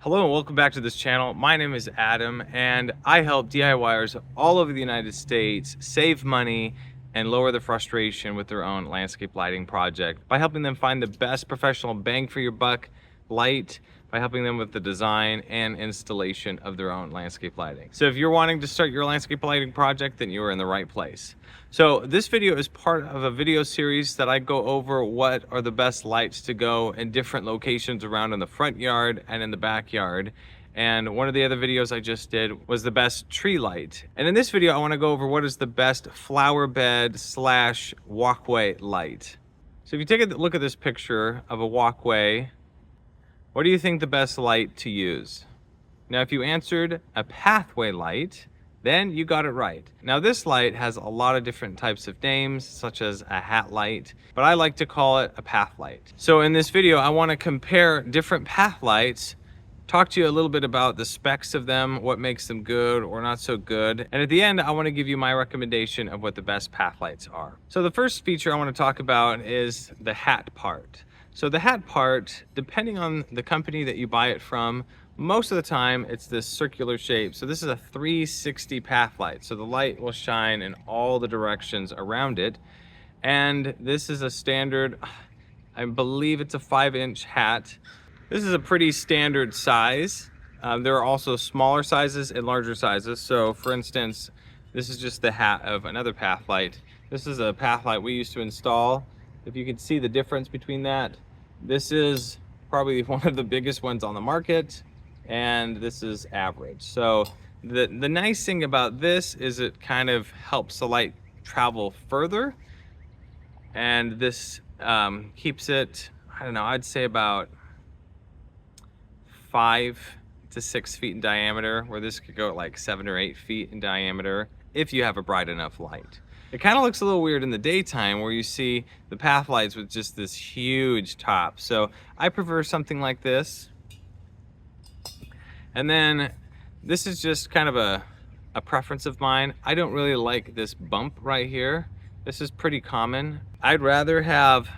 Hello and welcome back to this channel. My name is Adam and I help DIYers all over the United States save money and lower the frustration with their own landscape lighting project by helping them find the best professional bang for your buck light, by helping them with the design and installation of their own landscape lighting. So if you're wanting to start your landscape lighting project, then you are in the right place. So this video is part of a video series that I go over what are the best lights to go in different locations around in the front yard and in the backyard. And one of the other videos I just did was the best tree light. And in this video, I want to go over what is the best flower bed slash walkway light. So if you take a look at this picture of a walkway, what do you think the best light to use? Now, if you answered a pathway light, then you got it right. Now, this light has a lot of different types of names, such as a hat light, but I like to call it a path light. So in this video, I want to compare different path lights, talk to you a little bit about the specs of them, what makes them good or not so good. And at the end, I want to give you my recommendation of what the best path lights are. So the first feature I want to talk about is the hat part. So the hat part, depending on the company that you buy it from, most of the time it's this circular shape. So this is a 360 path light. So the light will shine in all the directions around it. And this is a standard, I believe it's a 5-inch hat. This is a pretty standard size. There are also smaller sizes and larger sizes. So for instance, this is just the hat of another path light. This is a path light we used to install. If you can see the difference between that, this is probably one of the biggest ones on the market, and this is average. So the nice thing about this is it kind of helps the light travel further, and this keeps it, I don't know, I'd say about 5 to 6 feet in diameter, where this could go at like 7 or 8 feet in diameter if you have a bright enough light. It kind of looks a little weird in the daytime where you see the path lights with just this huge top. So I prefer something like this. And then this is just kind of a preference of mine. I don't really like this bump right here. This is pretty common. I'd rather have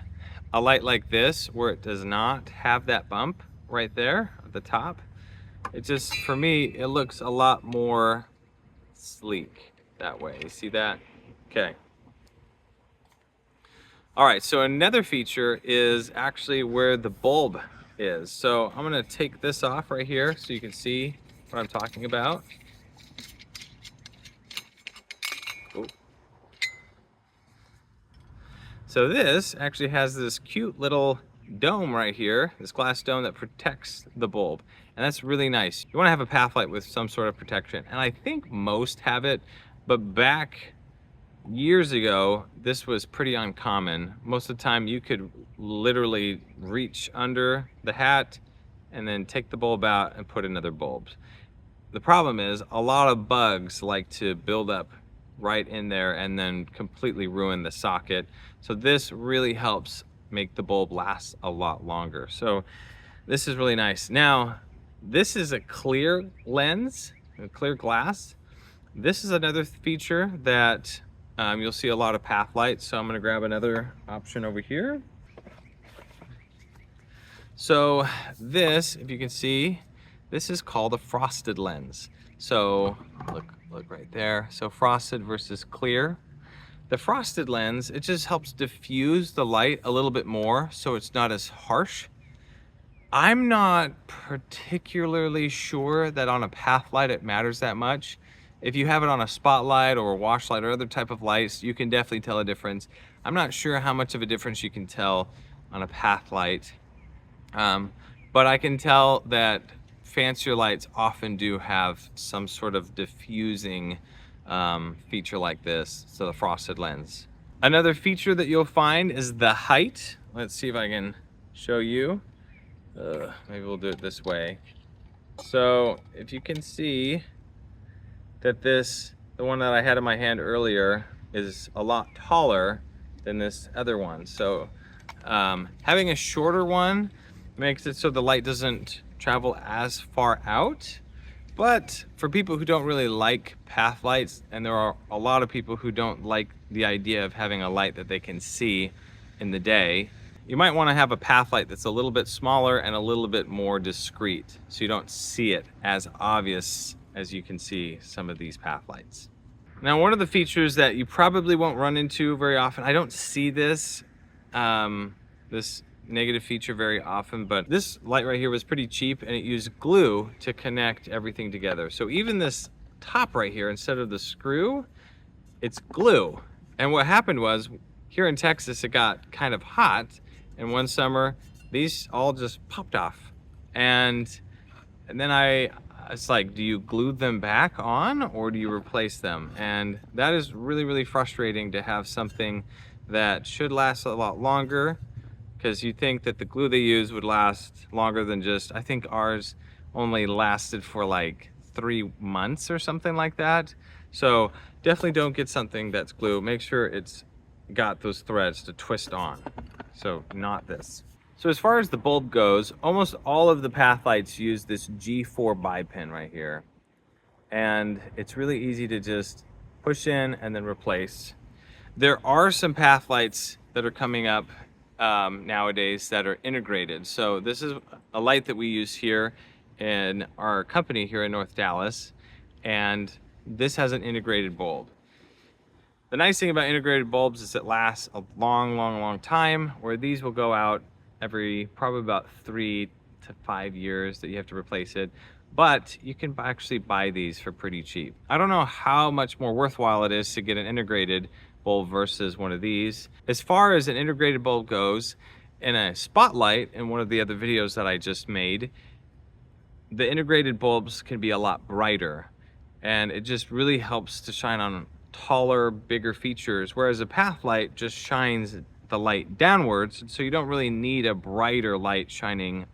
a light like this where it does not have that bump right there at the top. It just, for me, it looks a lot more sleek that way. You see that? Okay. All right, so another feature is actually where the bulb is. So I'm gonna take this off right here so you can see what I'm talking about. Ooh. So this actually has this cute little dome right here, this glass dome that protects the bulb. And that's really nice. You wanna have a path light with some sort of protection. And I think most have it, but back years ago, this was pretty uncommon. Most of the time you could literally reach under the hat and then take the bulb out and put another bulb. The problem is a lot of bugs like to build up right in there and then completely ruin the socket. So this really helps make the bulb last a lot longer. So this is really nice. Now, this is a clear lens, a clear glass. This is another feature that you'll see a lot of path lights. So I'm gonna grab another option over here. So this, if you can see, this is called a frosted lens. So look right there. So frosted versus clear. The frosted lens, it just helps diffuse the light a little bit more so it's not as harsh. I'm not particularly sure that on a path light it matters that much. If you have it on a spotlight or a wash light or other type of lights, you can definitely tell a difference. I'm not sure how much of a difference you can tell on a path light, but I can tell that fancier lights often do have some sort of diffusing feature like this, so the frosted lens. Another feature that you'll find is the height. Let's see if I can show you. Maybe we'll do it this way. So if you can see that the one that I had in my hand earlier, is a lot taller than this other one. So having a shorter one makes it so the light doesn't travel as far out. But for people who don't really like path lights, and there are a lot of people who don't like the idea of having a light that they can see in the day, You might want to have a path light that's a little bit smaller and a little bit more discreet, so you don't see it as obvious as you can see some of these path lights. Now, one of the features that you probably won't run into very often, I don't see this, this negative feature very often, but this light right here was pretty cheap and it used glue to connect everything together. So even this top right here, instead of the screw, it's glue. And what happened was, here in Texas, it got kind of hot, and one summer, these all just popped off. And then it's like, do you glue them back on or do you replace them? And that is really, really frustrating to have something that should last a lot longer, because you think that the glue they use would last longer than just, I think ours only lasted for like 3 months or something like that. So definitely don't get something that's glue. Make sure it's got those threads to twist on. So not this. So as far as the bulb goes, almost all of the path lights use this G4 bipin right here. And it's really easy to just push in and then replace. There are some path lights that are coming up nowadays that are integrated. So this is a light that we use here in our company here in North Dallas, and this has an integrated bulb. The nice thing about integrated bulbs is it lasts a long time, where these will go out every probably about 3 to 5 years that you have to replace it. But you can actually buy these for pretty cheap. I don't know how much more worthwhile it is to get an integrated bulb versus one of these. As far as an integrated bulb goes, in a spotlight, in one of the other videos that I just made, the integrated bulbs can be a lot brighter, and it just really helps to shine on taller, bigger features, whereas a path light just shines the light downwards, so you don't really need a brighter light shining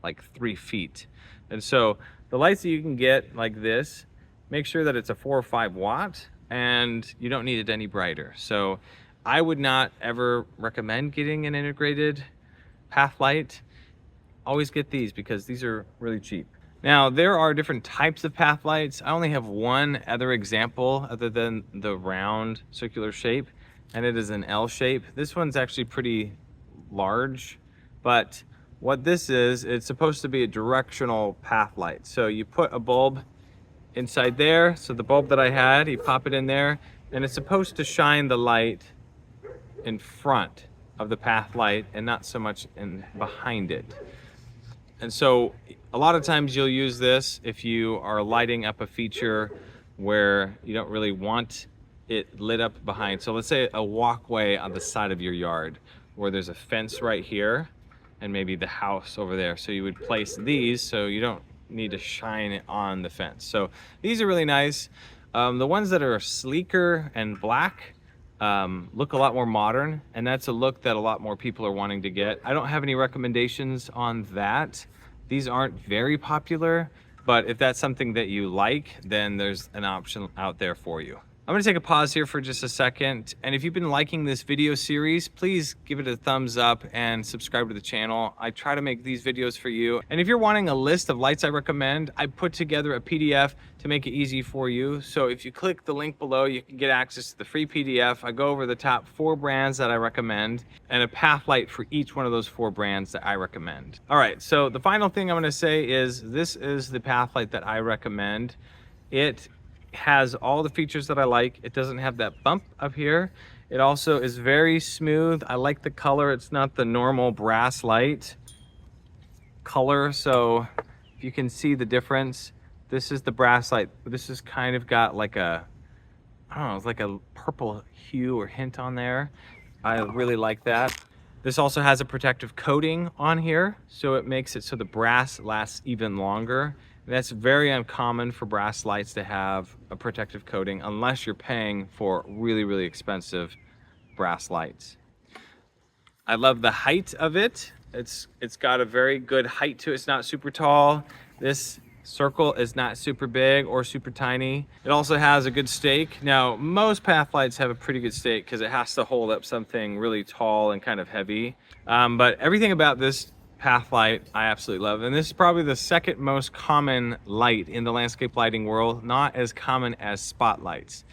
like 3 feet. And so the lights that you can get like this, make sure that it's a 4 or 5 watt, and you don't need it any brighter. So I would not ever recommend getting an integrated path light. Always get these because these are really cheap. Now, there are different types of path lights. I only have one other example other than the round circular shape, and it is an L shape. This one's actually pretty large, but what this is, it's supposed to be a directional path light. So you put a bulb inside there. So the bulb that I had, you pop it in there, and it's supposed to shine the light in front of the path light and not so much in behind it. And so a lot of times you'll use this if you are lighting up a feature where you don't really want it lit up behind. So let's say a walkway on the side of your yard where there's a fence right here and maybe the house over there. So you would place these so you don't need to shine it on the fence. So these are really nice. The ones that are sleeker and black look a lot more modern, and that's a look that a lot more people are wanting to get. I don't have any recommendations on that. These aren't very popular, but if that's something that you like, then there's an option out there for you. I'm gonna take a pause here for just a second, and if you've been liking this video series, please give it a thumbs up and subscribe to the channel. I try to make these videos for you. And if you're wanting a list of lights I recommend, I put together a PDF to make it easy for you. So if you click the link below, you can get access to the free PDF. I go over the top 4 brands that I recommend and a path light for each one of those 4 brands that I recommend. All right, so the final thing I'm gonna say is this is the path light that I recommend. It has all the features that I like. It doesn't have that bump up here. It also is very smooth. I like the color. It's not the normal brass light color. So if you can see the difference, this is the brass light. This is kind of got like a, I don't know, it's like a purple hue or hint on there. I really like that. This also has a protective coating on here, so it makes it so the brass lasts even longer. That's very uncommon for brass lights to have a protective coating unless you're paying for really, really expensive brass lights. I love the height of it. It's got a very good height to it. It's not super tall. This circle is not super big or super tiny. It also has a good stake. Now, most path lights have a pretty good stake because it has to hold up something really tall and kind of heavy. But everything about this path light I absolutely love, and this is probably the second most common light in the landscape lighting world, not as common as spotlights.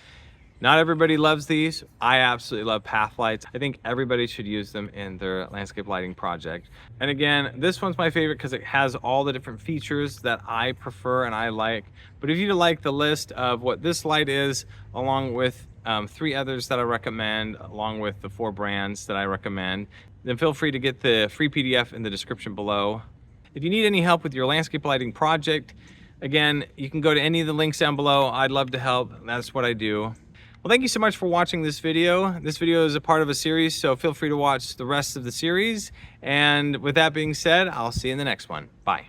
Not everybody loves these. I absolutely love path lights. I think everybody should use them in their landscape lighting project. And again, this one's my favorite because it has all the different features that I prefer and I like. But if you like the list of what this light is, along with 3 others that I recommend, along with the 4 brands that I recommend, then feel free to get the free PDF in the description below. If you need any help with your landscape lighting project, again, you can go to any of the links down below. I'd love to help. That's what I do. Well, thank you so much for watching this video. This video is a part of a series, so feel free to watch the rest of the series. And with that being said, I'll see you in the next one. Bye.